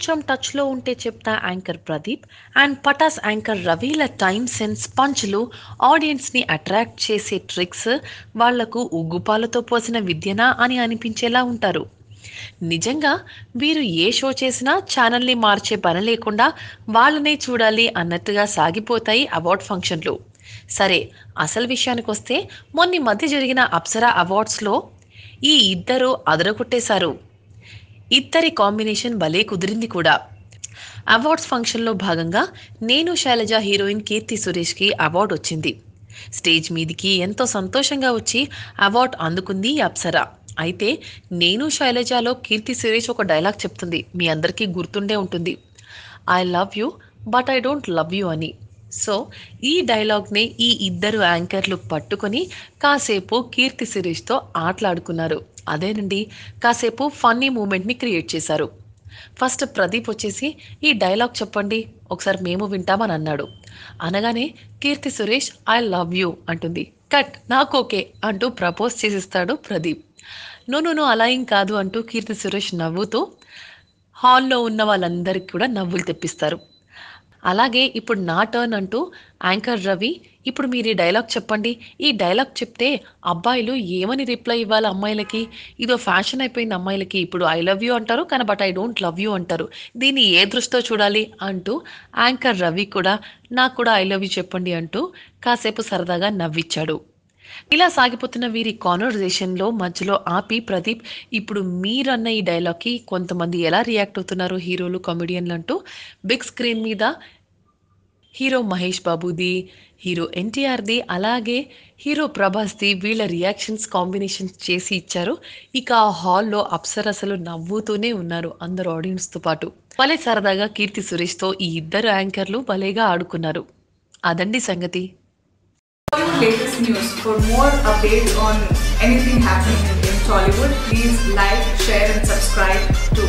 కొంచెం టచ్లో ఉంటే చెప్తా anchor Pradeep and Patas anchor రవిల టైమ్ సెన్స్ పంచ్లు ఆడియన్స్ని అట్రాక్ట్ చేసే ట్రిక్స్ వాళ్లకు ఉగ్గుపాలతో పోసిన విద్యనా అని అనిపించేలా ఉంటారు. నిజంగా వీరు ఏ షో చేసినా ఛానల్ని మార్చే పని లేకుండా వాళ్ళనే చూడాలి అన్నట్టుగా సాగిపోతాయి అవార్డ్ ఫంక్షన్లు. సరే, అసలు విషయానికొస్తే మొన్న మధ్య జరిగిన అప్సరా అవార్డ్స్లో ఈ ఇద్దరు అదరగొట్టేశారు. ఇద్దరి కాంబినేషన్ భలే కుదిరింది కూడా. అవార్డ్స్ ఫంక్షన్లో భాగంగా నేను శైలజ హీరోయిన్ కీర్తి సురేష్కి అవార్డు వచ్చింది. స్టేజ్ మీదికి ఎంతో సంతోషంగా వచ్చి అవార్డు అందుకుంది అప్సరా. అయితే నేను శైలజలో కీర్తి సురేష్ ఒక డైలాగ్ చెప్తుంది, మీ అందరికీ గుర్తుండే ఉంటుంది, I love you but I don't love you అని. సో ఈ డైలాగ్ని ఈ ఇద్దరు యాంకర్లు పట్టుకొని కాసేపు కీర్తి సురేష్తో ఆటలాడుకున్నారు. అదేనండి, కాసేపు ఫన్నీ మూమెంట్ని క్రియేట్ చేశారు. ఫస్ట్ ప్రదీప్ వచ్చేసి ఈ డైలాగ్ చెప్పండి ఒకసారి మేము వింటామని అన్నాడు. అనగానే Keerthy Suresh I love you అంటుంది. కట్, నాకు ఓకే అంటూ ప్రపోజ్ చేసిస్తాడు ప్రదీప్. నో అలా ఏం కాదు అంటూ కీర్తి సురేష్ నవ్వుతూ హాల్లో ఉన్న వాళ్ళందరికీ కూడా నవ్వులు తెప్పిస్తారు. అలాగే ఇప్పుడు నా టర్న్ అంటూ యాంకర్ రవి, ఇప్పుడు మీరు ఈ డైలాగ్ చెప్పండి, ఈ డైలాగ్ చెప్తే అబ్బాయిలు ఏమని రిప్లై ఇవ్వాలి అమ్మాయిలకి, ఇదో ఫ్యాషన్ అయిపోయింది అమ్మాయిలకి, ఇప్పుడు ఐ లవ్ యూ అంటారు కానీ but I don't love you అంటారు, దీన్ని ఏ దృష్టితో చూడాలి అంటూ యాంకర్ రవి కూడా నాకు కూడా ఐ లవ్ యూ చెప్పండి అంటూ కాసేపు సరదాగా నవ్విచ్చాడు. ఇలా సాగిపోతున్న వీరి కాన్వర్జేషన్లో మధ్యలో ఆపి ప్రదీప్, ఇప్పుడు మీరన్న ఈ డైలాగ్కి కొంతమంది ఎలా రియాక్ట్ అవుతున్నారు హీరోలు కామెడియన్లు అంటూ బిగ్ స్క్రీన్ మీద హీరో మహేష్ బాబుది, హీరో ఎన్టీఆర్ది, అలాగే హీరో ప్రభాస్ది వీళ్ళ రియాక్షన్స్ కాంబినేషన్స్ చేసి ఇచ్చారు. ఇక ఆ హాల్లో అప్సరసలు నవ్వుతూనే ఉన్నారు అందరు ఆడియన్స్తో పాటు. భలే సరదాగా కీర్తి సురేష్తో ఈ ఇద్దరు యాంకర్లు భలేగా ఆడుకున్నారు. అదండి సంగతి. Latest news. For more updates on anything happening in Tollywood, please like, share and subscribe to